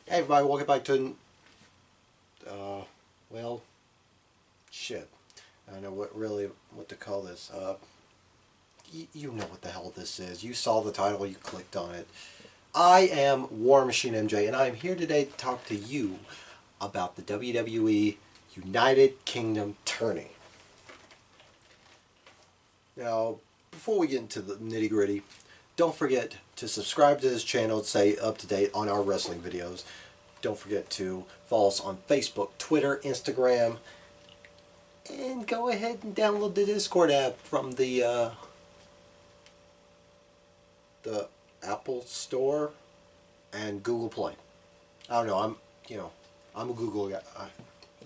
Hey everybody, welcome back to, well, shit. I don't know what to call this. You know what the hell this is. You saw the title, you clicked on it. I am War Machine MJ, and I am here today to talk to you about the WWE United Kingdom Tourney. Now, before we get into the nitty-gritty, don't forget to subscribe to this channel to stay up to date on our wrestling videos. Don't forget to follow us on Facebook, Twitter, Instagram, and go ahead and download the Discord app from the Apple Store and Google Play. I don't know. I'm a Google guy.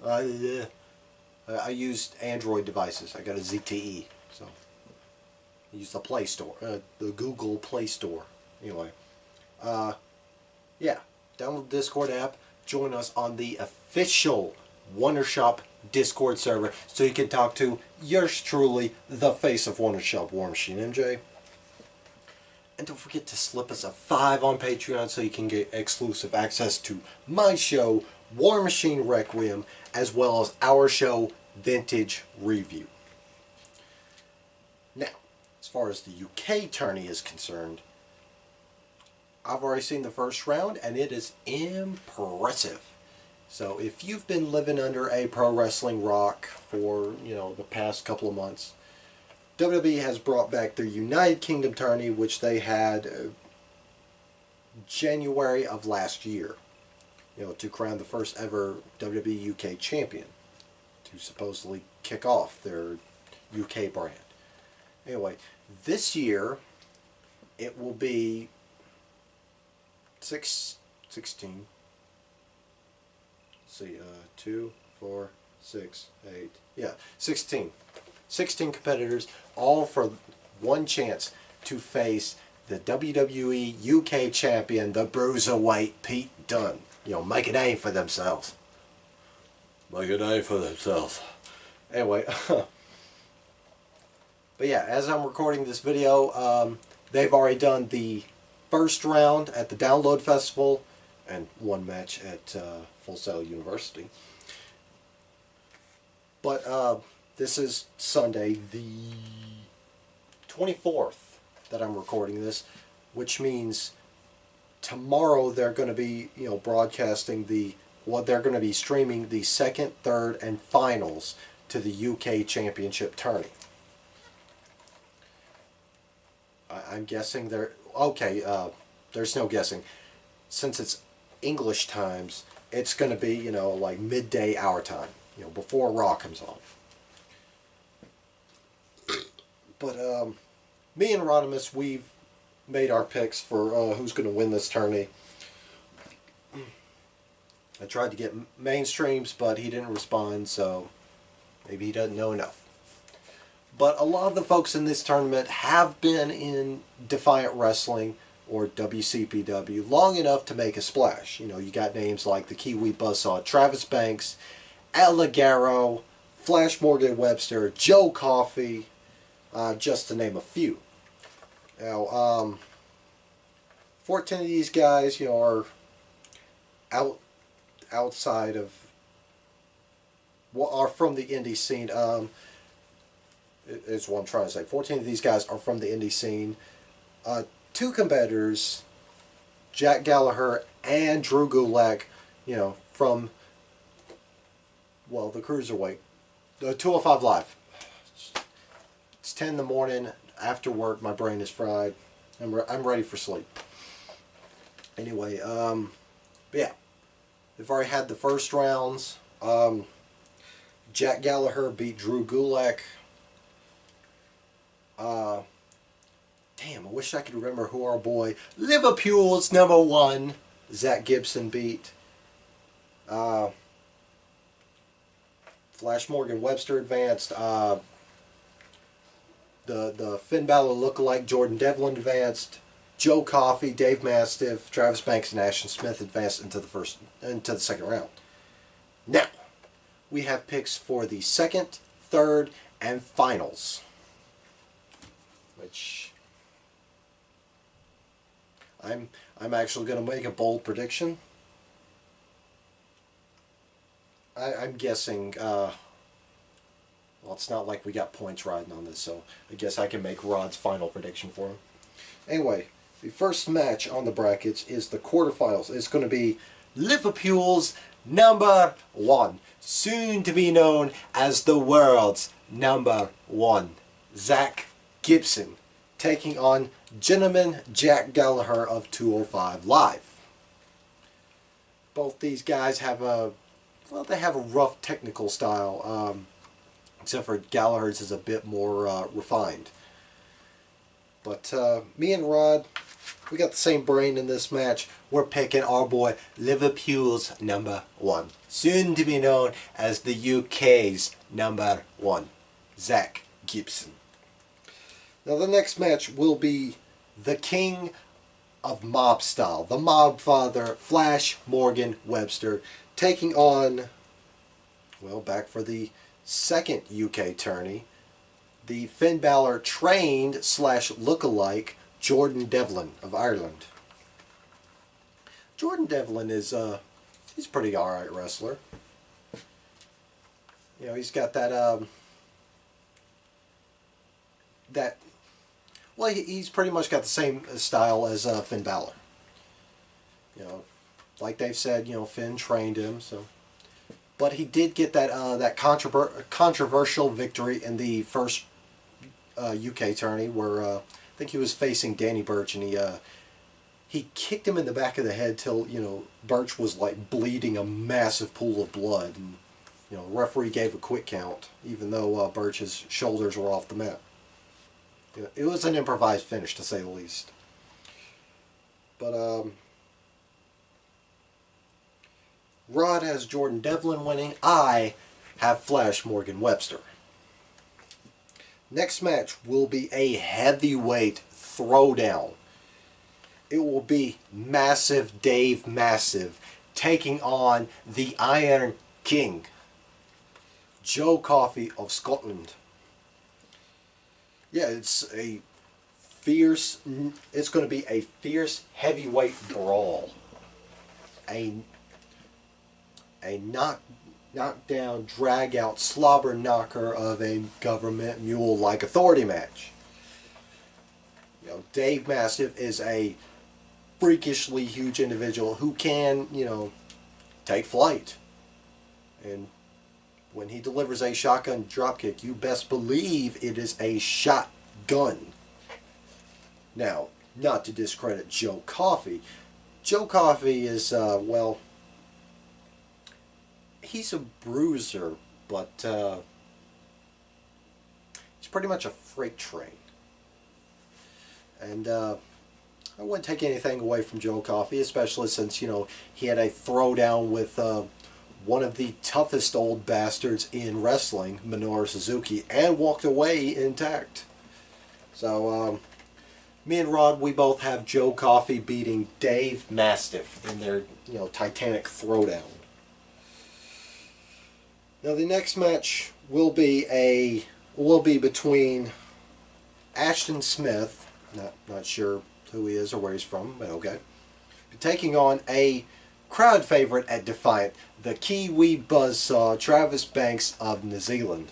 I used Android devices. I got a ZTE, so I use the Play Store, the Google Play Store. Anyway, yeah. Download the Discord app, join us on the official WonderShop Discord server so you can talk to yours truly, the face of WonderShop, War Machine MJ. And don't forget to slip us a $5 on Patreon so you can get exclusive access to my show, War Machine Requiem, as well as our show, Vintage Review. Now, as far as the UK tourney is concerned, I've already seen the first round, and it is impressive. So if you've been living under a pro wrestling rock for, the past couple of months, WWE has brought back their United Kingdom tourney, which they had January of last year, to crown the first ever WWE UK champion, to supposedly kick off their UK brand. Anyway, this year it will be 16. Let's see, 2, 4, 6, 8. Yeah, 16. 16 competitors, all for one chance to face the WWE UK champion, the Bruiserweight Pete Dunne. Make a name for themselves. Make a name for themselves. Anyway, but yeah, as I'm recording this video, they've already done the first round at the Download Festival and one match at Full Sail University. But this is Sunday, the 24th that I'm recording this, which means tomorrow they're going to be, broadcasting they're going to be streaming the second, third, and finals to the UK Championship tourney. I'm guessing there's no guessing. Since it's English times, it's going to be, like midday our time, before Raw comes on. But me and Rodimus, we've made our picks for who's going to win this tourney. I tried to get mainstreams, but he didn't respond, so maybe he doesn't know enough. But a lot of the folks in this tournament have been in Defiant Wrestling or WCPW long enough to make a splash. You got names like the Kiwi Buzzsaw, Travis Banks, Al Ligero, Flash Morgan Webster, Joe Coffey, just to name a few. Now, 14 of these guys, are outside of, are from the indie scene. Is what I'm trying to say. 14 of these guys are from the indie scene. 2 competitors, Jack Gallagher and Drew Gulak, from, well, the Cruiserweight. The 205 Live. It's 10 in the morning, after work, my brain is fried. I'm ready for sleep. Anyway, but yeah. They've already had the first rounds. Jack Gallagher beat Drew Gulak. Damn, I wish I could remember who our boy Liverpool's #1 Zach Gibson beat. Flash Morgan Webster advanced. The Finn Balor lookalike Jordan Devlin advanced. Joe Coffey, Dave Mastiff, Travis Banks, and Ashton Smith advanced into the second round. Now, we have picks for the second, third, and finals. Which I'm actually going to make a bold prediction. I'm guessing, well, it's not like we got points riding on this, so I guess I can make Rod's final prediction for him. Anyway, the first match on the brackets is the quarterfinals. It's going to be Liverpool's number one, soon to be known as the world's number one, Zach Gibson, taking on Gentleman Jack Gallagher of 205 Live. Both these guys have they have a rough technical style, except for Gallagher's is a bit more refined. But me and Rod, we got the same brain in this match. We're picking our boy Liverpool's number one, soon to be known as the UK's number one, Zach Gibson. Now the next match will be the king of mob style, the mob father, Flash Morgan Webster, taking on, well, back for the second UK tourney, the Finn Balor trained / lookalike Jordan Devlin of Ireland. Jordan Devlin is he's a pretty alright wrestler. You know, he's got that well, he's pretty much got the same style as Finn Balor. You know, like they've said, you know, Finn trained him, so. But he did get that controversial victory in the first UK tourney, where I think he was facing Danny Burch, and he kicked him in the back of the head till, you know, Burch was like bleeding a massive pool of blood, and, you know, the referee gave a quick count, even though Burch's shoulders were off the mat. You know, it was an improvised finish, to say the least. But Rod has Jordan Devlin winning. I have Flash Morgan Webster. Next match will be a heavyweight throwdown. It will be Massive Dave Massive taking on the Iron King, Joe Coffey of Scotland. Yeah, it's going to be a fierce heavyweight brawl. A knockdown, drag-out, slobber knocker of a government mule-like authority match. You know, Dave Mastiff is a freakishly huge individual who can, you know, take flight. And when he delivers a shotgun dropkick, you best believe it is a shotgun. Now, not to discredit Joe Coffey. Joe Coffey is, well, he's a bruiser, but he's pretty much a freight train. And I wouldn't take anything away from Joe Coffey, especially since, you know, he had a throwdown with one of the toughest old bastards in wrestling, Minoru Suzuki, and walked away intact. So, me and Rod, we both have Joe Coffey beating Dave Mastiff in their, you know, titanic throwdown. Now the next match will be between Ashton Smith, not sure who he is or where he's from, but okay, taking on a crowd favorite at Defiant, the Kiwi buzzsaw Travis Banks of New Zealand.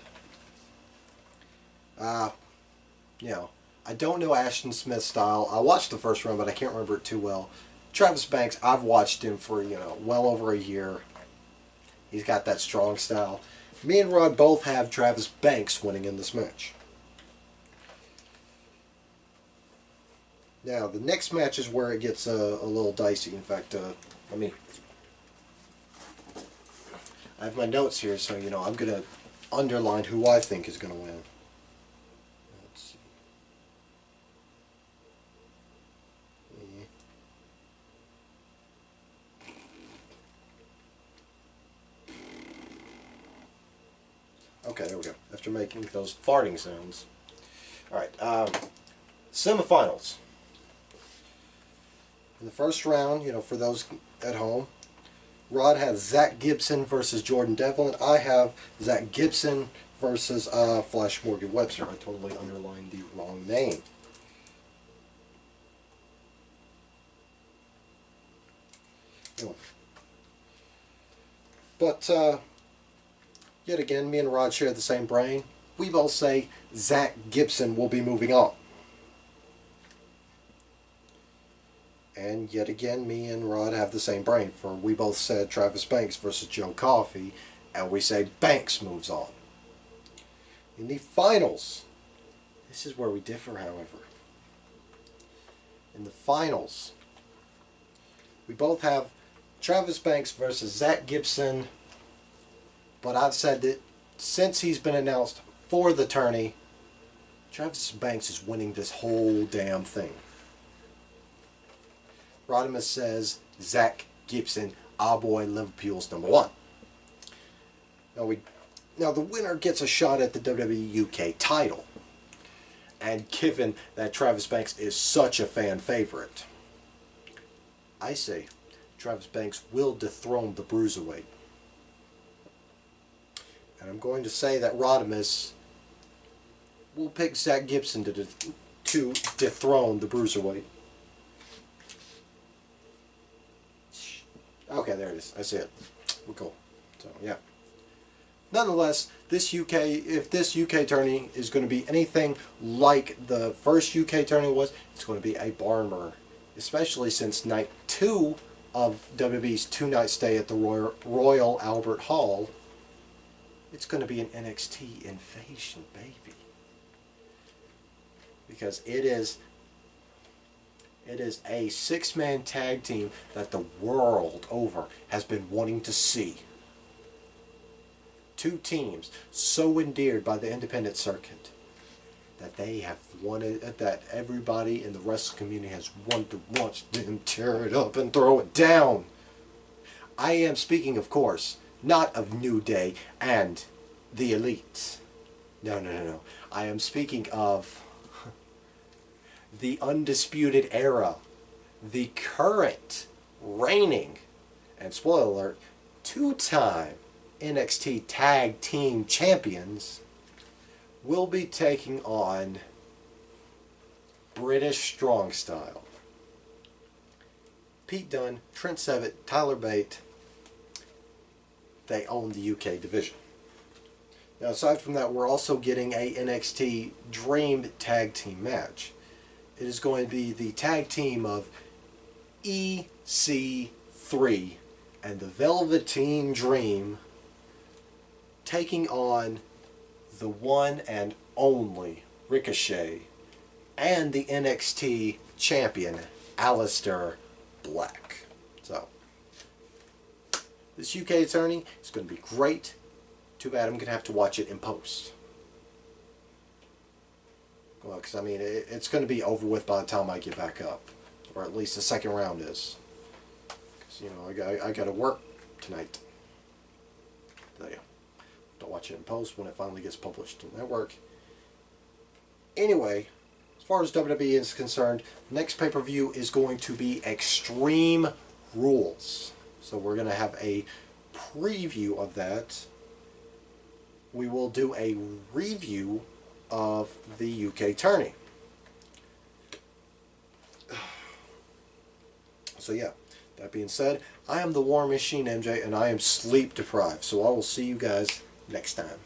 You know, I don't know Ashton Smith's style. I watched the first round, but I can't remember it too well. Travis Banks, I've watched him for, you know, well over a year. He's got that strong style. Me and Rod both have Travis Banks winning in this match. Now, the next match is where it gets a little dicey. In fact, I have my notes here, so, you know, I'm going to underline who I think is going to win. Let's see. Okay, there we go. After making those farting sounds. Alright, semifinals. In the first round, you know, for those at home, Rod has Zach Gibson versus Jordan Devlin. I have Zach Gibson versus Flash Morgan Webster. I totally underlined the wrong name. Anyway. But Yet again, me and Rod share the same brain. We both say Zach Gibson will be moving on. And yet again, me and Rod have the same brain, for we both said Travis Banks versus Joe Coffey, and we say Banks moves on. In the finals, this is where we differ, however. In the finals, we both have Travis Banks versus Zach Gibson, but I've said that since he's been announced for the tourney, Travis Banks is winning this whole damn thing. Rodimus says Zach Gibson, our boy, Liverpool's #1. Now the winner gets a shot at the WWE UK title. And given that Travis Banks is such a fan favorite, I say Travis Banks will dethrone the Bruiserweight. And I'm going to say that Rodimus will pick Zach Gibson to dethrone the Bruiserweight. Okay, there it is. I see it. We're cool. So, yeah. Nonetheless, if this UK tourney is going to be anything like the first UK tourney was, it's going to be a barn burner. Especially since night 2 of WWE's 2-night stay at the Royal Albert Hall, it's going to be an NXT invasion, baby. Because it is a 6-man tag team that the world over has been wanting to see. 2 teams so endeared by the independent circuit that they have wanted, that everybody in the wrestling community has wanted to watch them tear it up and throw it down. I am speaking, of course, not of New Day and the Elite. No. I am speaking of the Undisputed Era, the current reigning, and spoiler alert, 2-time NXT Tag Team Champions will be taking on British Strong Style. Pete Dunne, Trent Sevitt, Tyler Bate, they own the UK division. Now aside from that, we're also getting a NXT Dream Tag Team match. It is going to be the tag team of EC3 and the Velveteen Dream taking on the one and only Ricochet and the NXT champion Aleister Black. So, this UK tourney is going to be great. Too bad I'm going to have to watch it in post. Well, because I mean, it's going to be over with by the time I get back up. Or at least the second round is. Because, you know, I got to work tonight. So, yeah. Don't watch it in post when it finally gets published on the network. Anyway, as far as WWE is concerned, next pay-per-view is going to be Extreme Rules. So we're going to have a preview of that. We will do a review of the UK tourney. So yeah, that being said, I am the War Machine MJ and I am sleep deprived. So I will see you guys next time.